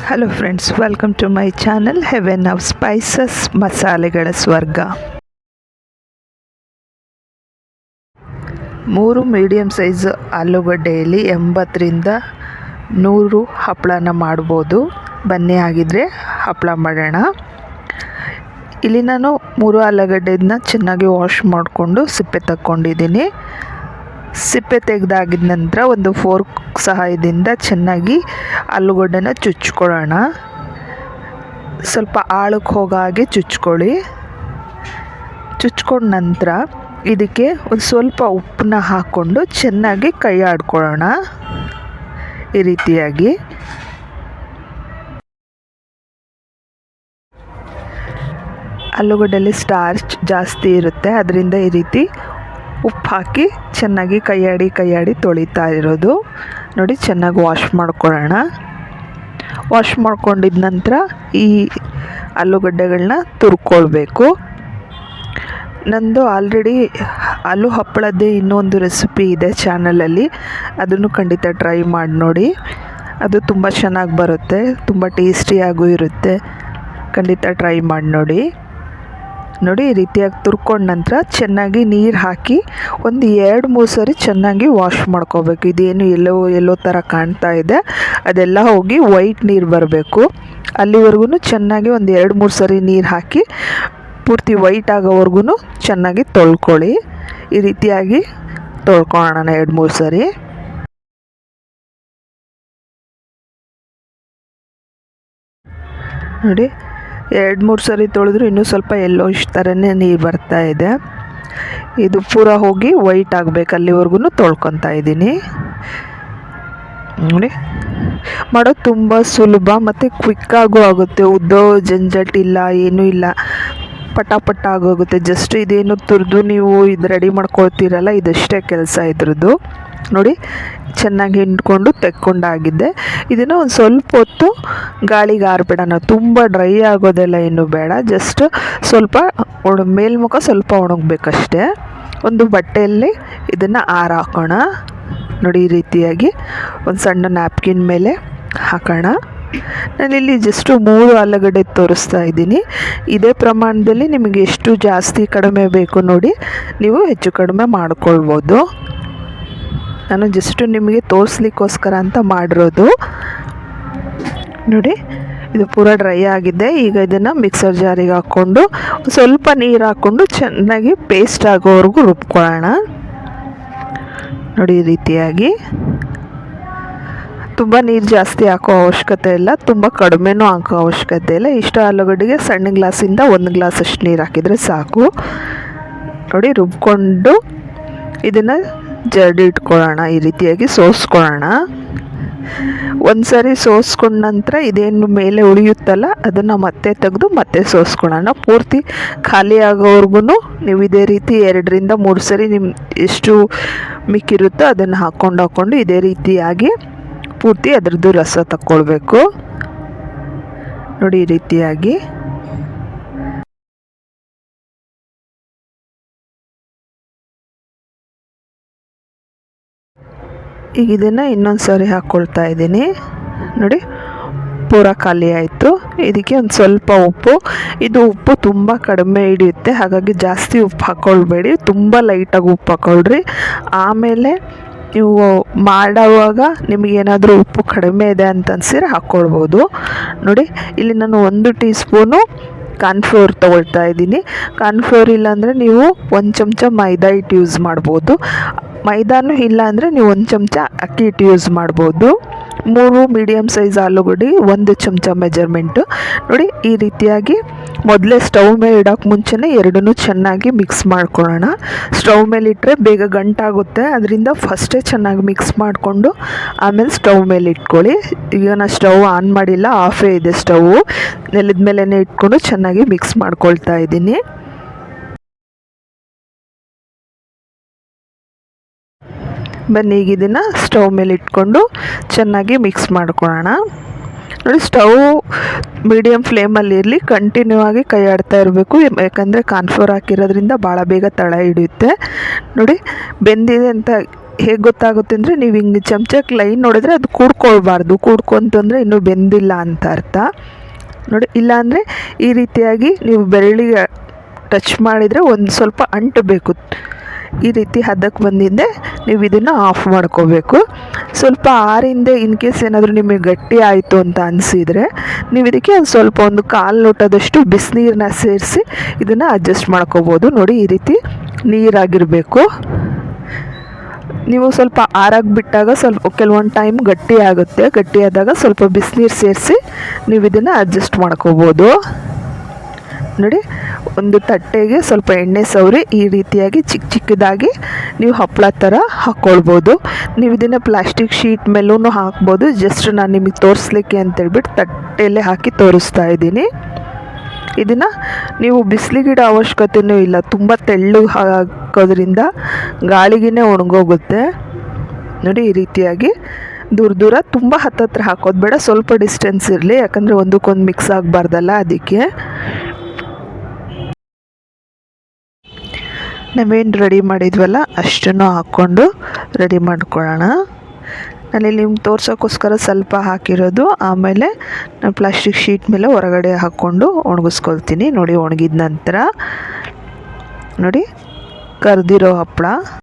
Hello friends, welcome to my channel heaven of spices, ಮಸಾಲೆಗಳ ಸ್ವರ್ಗ. 3 medium size ಆಲೂಗಡ್ಡೆಯಲ್ಲಿ 80ರಿಂದ 100 ಹಪ್ಪಳನ ಮಾಡ್ಬೋದು. ಬನ್ನಿ ಆಗಿದ್ದರೆ ಹಪ್ಪಳ ಮಾಡೋಣ. ಇಲ್ಲಿ ನಾನು 3 ಆಲೂಗಡ್ಡೆನ ಚೆನ್ನಾಗಿ ವಾಶ್ ಮಾಡಿಕೊಂಡು ಸಿಪ್ಪೆ ತಕ್ಕೊಂಡಿದ್ದೀನಿ. ಸಿಪ್ಪೆ ತೆಗೆದಾಗಿದ ನಂತರ ಒಂದು ಫೋರ್ಕ್ ಸಹಾಯದಿಂದ ಚೆನ್ನಾಗಿ ಆಲೂಗಡ್ಡೆನ ಚುಚ್ಕೊಳ್ಳೋಣ. ಸ್ವಲ್ಪ ಆಳಕ್ಕೆ ಹೋಗೋ ಹಾಗೆ ಚುಚ್ಕೊಳ್ಳಿ. ಚುಚ್ಕೊಂಡ ನಂತರ ಇದಕ್ಕೆ ಒಂದು ಸ್ವಲ್ಪ ಉಪ್ಪನ್ನ ಹಾಕ್ಕೊಂಡು ಚೆನ್ನಾಗಿ ಕೈ ಆಡ್ಕೊಳ್ಳೋಣ. ಈ ರೀತಿಯಾಗಿ ಆಲೂಗಡ್ಡೆಯಲ್ಲಿ ಸ್ಟಾರ್ಚ್ ಜಾಸ್ತಿ ಇರುತ್ತೆ, ಅದರಿಂದ ಈ ರೀತಿ ಉಪ್ಪು ಹಾಕಿ ಚೆನ್ನಾಗಿ ಕೈಯಾಡಿ ತೊಳಿತಾ ಇರೋದು. ನೋಡಿ, ಚೆನ್ನಾಗಿ ವಾಶ್ ಮಾಡ್ಕೊಳ್ಳೋಣ. ವಾಶ್ ಮಾಡ್ಕೊಂಡಿದ ನಂತರ ಈ ಆಲೂಗಡ್ಡೆಗಳನ್ನ ತುರ್ಕೊಳ್ಬೇಕು. ನಂದು ಆಲ್ರೆಡಿ ಆಲೂ ಹಪ್ಪಳದ್ದೇ ಇನ್ನೊಂದು ರೆಸಿಪಿ ಇದೆ ಚಾನಲಲ್ಲಿ, ಅದನ್ನು ಖಂಡಿತ ಟ್ರೈ ಮಾಡಿ ನೋಡಿ. ಅದು ತುಂಬ ಚೆನ್ನಾಗಿ ಬರುತ್ತೆ, ತುಂಬ ಟೇಸ್ಟಿಯಾಗೂ ಇರುತ್ತೆ. ಖಂಡಿತ ಟ್ರೈ ಮಾಡಿ ನೋಡಿ. ನೋಡಿ, ಈ ರೀತಿಯಾಗಿ ತುರ್ಕೊಂಡ ನಂತರ ಚೆನ್ನಾಗಿ ನೀರು ಹಾಕಿ ಒಂದು 2-3 ಸರಿ ಚೆನ್ನಾಗಿ ವಾಶ್ ಮಾಡ್ಕೋಬೇಕು. ಇದೇನು ಎಲ್ಲೋ ಥರ ಕಾಣ್ತಾ ಇದೆ, ಅದೆಲ್ಲ ಹೋಗಿ ವೈಟ್ ನೀರು ಬರಬೇಕು. ಅಲ್ಲಿವರೆಗೂ ಚೆನ್ನಾಗಿ ಒಂದು 2-3 ಸರಿ ನೀರು ಹಾಕಿ ಪೂರ್ತಿ ವೈಟ್ ಆಗೋವರೆಗೂ ಚೆನ್ನಾಗಿ ತೊಳ್ಕೊಳ್ಳಿ. ಈ ರೀತಿಯಾಗಿ ತೊಳ್ಕೊಳ್ಳೋಣ 2-3 ಸರಿ. ನೋಡಿ, 2-3 ಸರಿ ತೊಳೆದ್ರು ಇನ್ನೂ ಸ್ವಲ್ಪ ಇಷ್ಟು ಥರನೇ ನೀರು ಬರ್ತಾ ಇದೆ. ಇದು ಪೂರ ಹೋಗಿ ವೈಟ್ ಆಗಬೇಕು, ಅಲ್ಲಿವರೆಗೂ ತೊಳ್ಕೊತಾ ಇದ್ದೀನಿ. ನೋಡಿ, ಮಾಡೋದು ತುಂಬ ಸುಲಭ ಮತ್ತು ಕ್ವಿಕ್ಕಾಗೂ ಆಗುತ್ತೆ. ಉದ್ದೋ ಜಂಜಟ್ಟಿಲ್ಲ, ಏನೂ ಇಲ್ಲ, ಪಟ ಆಗೋಗುತ್ತೆ. ಜಸ್ಟ್ ಇದೇನು ತುರಿದು ನೀವು ಇದು ರೆಡಿ ಮಾಡ್ಕೊಳ್ತೀರಲ್ಲ, ಇದಷ್ಟೇ ಕೆಲಸ ಇದ್ರದ್ದು. ನೋಡಿ, ಚೆನ್ನಾಗಿ ಹಿಂಡ್ಕೊಂಡು ತೆಕ್ಕೊಂಡಾಗಿದ್ದೆ. ಇದನ್ನು ಒಂದು ಸ್ವಲ್ಪ ಹೊತ್ತು ಗಾಳಿಗೆ ಆರಿಬಿಡೋಣ. ತುಂಬ ಡ್ರೈ ಆಗೋದೆಲ್ಲ ಏನು ಬೇಡ, ಜಸ್ಟ್ ಸ್ವಲ್ಪ ಮೇಲ್ಮುಖ ಸ್ವಲ್ಪ ಒಣಗಬೇಕಷ್ಟೇ. ಒಂದು ಬಟ್ಟೆಯಲ್ಲಿ ಇದನ್ನು ಹಾಕೋಣ. ನೋಡಿ, ಈ ರೀತಿಯಾಗಿ ಒಂದು ಸಣ್ಣ ನ್ಯಾಪ್ಕಿನ್ ಮೇಲೆ ಹಾಕೋಣ. ನಾನಿಲ್ಲಿ ಜಸ್ಟು 3 ಆಲೂಗಡ್ಡೆ ತೋರಿಸ್ತಾ ಇದ್ದೀನಿ. ಇದೇ ಪ್ರಮಾಣದಲ್ಲಿ ನಿಮಗೆ ಎಷ್ಟು ಜಾಸ್ತಿ ಕಡಿಮೆ ಬೇಕು ನೋಡಿ, ನೀವು ಹೆಚ್ಚು ಕಡಿಮೆ ಮಾಡ್ಕೊಳ್ಬೋದು. ನಾನು ಜಸ್ಟ್ ನಿಮಗೆ ತೋರಿಸ್ಲಿಕ್ಕೋಸ್ಕರ ಅಂತ ಮಾಡಿರೋದು. ನೋಡಿ, ಇದು ಪೂರ ಡ್ರೈ ಆಗಿದೆ. ಈಗ ಇದನ್ನು ಮಿಕ್ಸರ್ ಜಾರಿಗೆ ಹಾಕ್ಕೊಂಡು ಸ್ವಲ್ಪ ನೀರು ಹಾಕ್ಕೊಂಡು ಚೆನ್ನಾಗಿ ಪೇಸ್ಟ್ ಆಗೋವರೆಗೂ ರುಬ್ಕೊಳ್ಳೋಣ. ನೋಡಿ, ಈ ರೀತಿಯಾಗಿ ತುಂಬ ನೀರು ಜಾಸ್ತಿ ಹಾಕೋ ಅವಶ್ಯಕತೆ ಇಲ್ಲ, ತುಂಬ ಕಡಿಮೆನೂ ಹಾಕೋ ಅವಶ್ಯಕತೆ ಇಲ್ಲ. ಇಷ್ಟು ಆಲೂಗಡ್ಡೆಗೆ ಸಣ್ಣ ಗ್ಲಾಸಿಂದ 1 ಗ್ಲಾಸ್ ಅಷ್ಟು ನೀರು ಹಾಕಿದರೆ ಸಾಕು. ನೋಡಿ, ರುಬ್ಕೊಂಡು ಇದನ್ನು ಜರಡಿ ಇಟ್ಕೊಳ್ಳೋಣ. ಈ ರೀತಿಯಾಗಿ ಸೋಸ್ಕೊಳ್ಳೋಣ. ಒಂದು ಸರಿ ಸೋಸ್ಕೊಂಡ ನಂತರ ಇದೇನು ಮೇಲೆ ಉಳಿಯುತ್ತಲ್ಲ, ಅದನ್ನು ಮತ್ತೆ ತೆಗೆದು ಮತ್ತೆ ಸೋಸ್ಕೊಳ್ಳೋಣ. ಪೂರ್ತಿ ಖಾಲಿ ಆಗೋವರೆಗೂ ನೀವು ಇದೇ ರೀತಿ 2ರಿಂದ 3 ಸರಿ ನಿಮ್ಮ ಎಷ್ಟು ಮಿಕ್ಕಿರುತ್ತೋ ಅದನ್ನು ಹಾಕ್ಕೊಂಡು ಇದೇ ರೀತಿಯಾಗಿ ಪೂರ್ತಿ ಅದರದ್ದು ರಸ ತಕ್ಕೊಳ್ಬೇಕು. ನೋಡಿ, ಈ ರೀತಿಯಾಗಿ ಈಗ ಇದನ್ನು ಇನ್ನೊಂದು ಸಾರಿ ಹಾಕ್ಕೊಳ್ತಾ ಇದ್ದೀನಿ. ನೋಡಿ, ಪೂರ ಖಾಲಿ ಆಯಿತು. ಇದಕ್ಕೆ ಒಂದು ಸ್ವಲ್ಪ ಉಪ್ಪು, ಇದು ಉಪ್ಪು ತುಂಬ ಕಡಿಮೆ ಹಿಡಿಯುತ್ತೆ, ಹಾಗಾಗಿ ಜಾಸ್ತಿ ಉಪ್ಪು ಹಾಕ್ಕೊಳ್ಬೇಡಿ, ತುಂಬ ಲೈಟಾಗಿ ಉಪ್ಪು ಹಾಕ್ಕೊಳ್ರಿ. ಆಮೇಲೆ ನೀವು ಮಾಡುವಾಗ ನಿಮಗೇನಾದರೂ ಉಪ್ಪು ಕಡಿಮೆ ಇದೆ ಅಂತ ಅನ್ಸಿದ್ರೆ ಹಾಕ್ಕೊಳ್ಬೋದು. ನೋಡಿ, ಇಲ್ಲಿ ನಾನು 1 ಟೀ ಸ್ಪೂನು ಕಾರ್ನ್ಫ್ಲೋರ್ ತೊಗೊಳ್ತಾ ಇದ್ದೀನಿ. ಕಾರ್ನ್ಫ್ಲೋರ್ ಇಲ್ಲಾಂದರೆ ನೀವು 1 ಚಮಚ ಮೈದಾ ಹಿಟ್ಟು ಯೂಸ್ ಮಾಡ್ಬೋದು. ಮೈದಾನೂ ಇಲ್ಲ ಅಂದರೆ ನೀವು 1 ಚಮಚ ಅಕ್ಕಿ ಹಿಟ್ಟು ಯೂಸ್ ಮಾಡ್ಬೋದು. 3 ಮೀಡಿಯಮ್ ಸೈಜ್ ಆಲೂಗಡ್ಡೆ 1 ಚಮಚ ಮೆಜರ್ಮೆಂಟು. ನೋಡಿ, ಈ ರೀತಿಯಾಗಿ ಮೊದಲೇ ಸ್ಟವ್ ಮೇಲೆ ಇಡೋಕ್ಕೆ ಮುಂಚೆನೇ ಎರಡನ್ನೂ ಚೆನ್ನಾಗಿ ಮಿಕ್ಸ್ ಮಾಡ್ಕೊಳ್ಳೋಣ. ಸ್ಟವ್ ಮೇಲೆ ಇಟ್ಟರೆ ಬೇಗ ಗಂಟಾಗುತ್ತೆ, ಅದರಿಂದ ಫಸ್ಟೇ ಚೆನ್ನಾಗಿ ಮಿಕ್ಸ್ ಮಾಡಿಕೊಂಡು ಆಮೇಲೆ ಸ್ಟವ್ ಮೇಲೆ ಇಟ್ಕೊಳ್ಳಿ. ಈಗ ನಾನು ಸ್ಟವ್ ಆನ್ ಮಾಡಿಲ್ಲ, ಆಫೇ ಇದೆ ಸ್ಟವ್ವು. ನೆಲದ ಮೇಲೇ ಇಟ್ಕೊಂಡು ಚೆನ್ನಾಗಿ ಮಿಕ್ಸ್ ಮಾಡ್ಕೊಳ್ತಾ ಇದ್ದೀನಿ. ಬನ್ನಿ, ಈಗ ಇದನ್ನು ಸ್ಟವ್ ಮೇಲೆ ಇಟ್ಕೊಂಡು ಚೆನ್ನಾಗಿ ಮಿಕ್ಸ್ ಮಾಡ್ಕೊಳ್ಳೋಣ. ನೋಡಿ, ಸ್ಟವ್ ಮೀಡಿಯಮ್ ಫ್ಲೇಮಲ್ಲಿ ಇರಲಿ, ಕಂಟಿನ್ಯೂ ಆಗಿ ಕೈ ಆಡ್ತಾ ಇರಬೇಕು, ಯಾಕಂದರೆ ಕಾರ್ನ್ಫ್ಲೋರ್ ಹಾಕಿರೋದ್ರಿಂದ ಭಾಳ ಬೇಗ ತಳ ಹಿಡಿಯುತ್ತೆ. ನೋಡಿ, ಬೆಂದಿದೆ ಅಂತ ಹೇಗೆ ಗೊತ್ತಾಗುತ್ತೆ ಅಂದರೆ ನೀವು ಹಿಂಗೆ ಚಮಚಕ್ಕೆ ಲೈನ್ ನೋಡಿದ್ರೆ ಅದು ಕೂಡ್ಕೊಳ್ಬಾರ್ದು. ಕೂಡ್ಕೊಂತಂದರೆ ಇನ್ನೂ ಬೆಂದಿಲ್ಲ ಅಂತ ಅರ್ಥ ನೋಡಿ. ಇಲ್ಲಾಂದರೆ ಈ ರೀತಿಯಾಗಿ ನೀವು ಬೆರಳಿಗೆ ಟಚ್ ಮಾಡಿದರೆ ಒಂದು ಸ್ವಲ್ಪ ಅಂಟಬೇಕು. ಈ ರೀತಿ ಹದಕ್ಕೆ ಬಂದಿದ್ದೆ ನೀವು ಇದನ್ನು ಆಫ್ ಮಾಡ್ಕೋಬೇಕು. ಸ್ವಲ್ಪ ಆರಿಂದ ಇನ್ ಕೇಸ್ ಏನಾದರೂ ನಿಮಗೆ ಗಟ್ಟಿ ಆಯಿತು ಅಂತ ಅನಿಸಿದರೆ ನೀವು ಇದಕ್ಕೆ ಒಂದು ಸ್ವಲ್ಪ ಒಂದು 1/4 ಲೋಟದಷ್ಟು ಬಿಸಿನೀರನ್ನ ಸೇರಿಸಿ ಇದನ್ನು ಅಡ್ಜಸ್ಟ್ ಮಾಡ್ಕೋಬೋದು. ನೋಡಿ ಈ ರೀತಿ ನೀರಾಗಿರಬೇಕು. ನೀವು ಸ್ವಲ್ಪ ಆರಾಗಿ ಬಿಟ್ಟಾಗ ಸ್ವಲ್ಪ ಕೆಲವೊಂದು ಟೈಮ್ ಗಟ್ಟಿ ಆಗುತ್ತೆ. ಗಟ್ಟಿಯಾದಾಗ ಸ್ವಲ್ಪ ಬಿಸಿನೀರು ಸೇರಿಸಿ ನೀವು ಇದನ್ನು ಅಡ್ಜಸ್ಟ್ ಮಾಡ್ಕೋಬೋದು. ನೋಡಿ, ಒಂದು ತಟ್ಟೆಗೆ ಸ್ವಲ್ಪ ಎಣ್ಣೆ ಸವರಿ ಈ ರೀತಿಯಾಗಿ ಚಿಕ್ಕ ಚಿಕ್ಕದಾಗಿ ನೀವು ಹಪ್ಪಳ ಥರ ಹಾಕ್ಕೊಳ್ಬೋದು. ನೀವು ಇದನ್ನು ಪ್ಲಾಸ್ಟಿಕ್ ಶೀಟ್ ಮೇಲೂ ಹಾಕ್ಬೋದು. ಜಸ್ಟ್ ನಾನು ನಿಮಗೆ ತೋರಿಸ್ಲಿಕ್ಕೆ ಅಂತೇಳ್ಬಿಟ್ಟು ತಟ್ಟೆಯಲ್ಲೇ ಹಾಕಿ ತೋರಿಸ್ತಾ ಇದ್ದೀನಿ. ಇದನ್ನು ನೀವು ಬಿಸಿಲಿಗಿಡೋ ಅವಶ್ಯಕತೆಯೂ ಇಲ್ಲ. ತುಂಬ ತೆಳ್ಳಗೆ ಹಾಕೋದ್ರಿಂದ ಗಾಳಿಗೇ ಒಣಗೋಗುತ್ತೆ. ನೋಡಿ ಈ ರೀತಿಯಾಗಿ ದೂರ ದೂರ ತುಂಬ ಹತ್ತತ್ರ ಹಾಕೋದು ಬೇಡ, ಸ್ವಲ್ಪ ಡಿಸ್ಟೆನ್ಸ್ ಇರಲಿ. ಯಾಕಂದರೆ ಒಂದಕ್ಕೊಂದು ಮಿಕ್ಸ್ ಆಗಬಾರ್ದಲ್ಲ, ಅದಕ್ಕೆ. ನಾವೇನು ರೆಡಿ ಮಾಡಿದ್ವಲ್ಲ ಅಷ್ಟನ್ನು ಹಾಕ್ಕೊಂಡು ರೆಡಿ ಮಾಡ್ಕೊಳ್ಳೋಣ. ನಾನಿಲ್ಲಿ ನಿಮ್ಗೆ ತೋರ್ಸೋಕ್ಕೋಸ್ಕರ ಸ್ವಲ್ಪ ಹಾಕಿರೋದು. ಆಮೇಲೆ ನಾನು ಪ್ಲಾಸ್ಟಿಕ್ ಶೀಟ್ ಮೇಲೆ ಹೊರಗಡೆ ಹಾಕ್ಕೊಂಡು ಒಣಗಿಸ್ಕೊಳ್ತೀನಿ. ನೋಡಿ, ಒಣಗಿದ ನಂತರ ನೋಡಿ ಕರ್ದಿರೋ ಹಪ್ಪಳ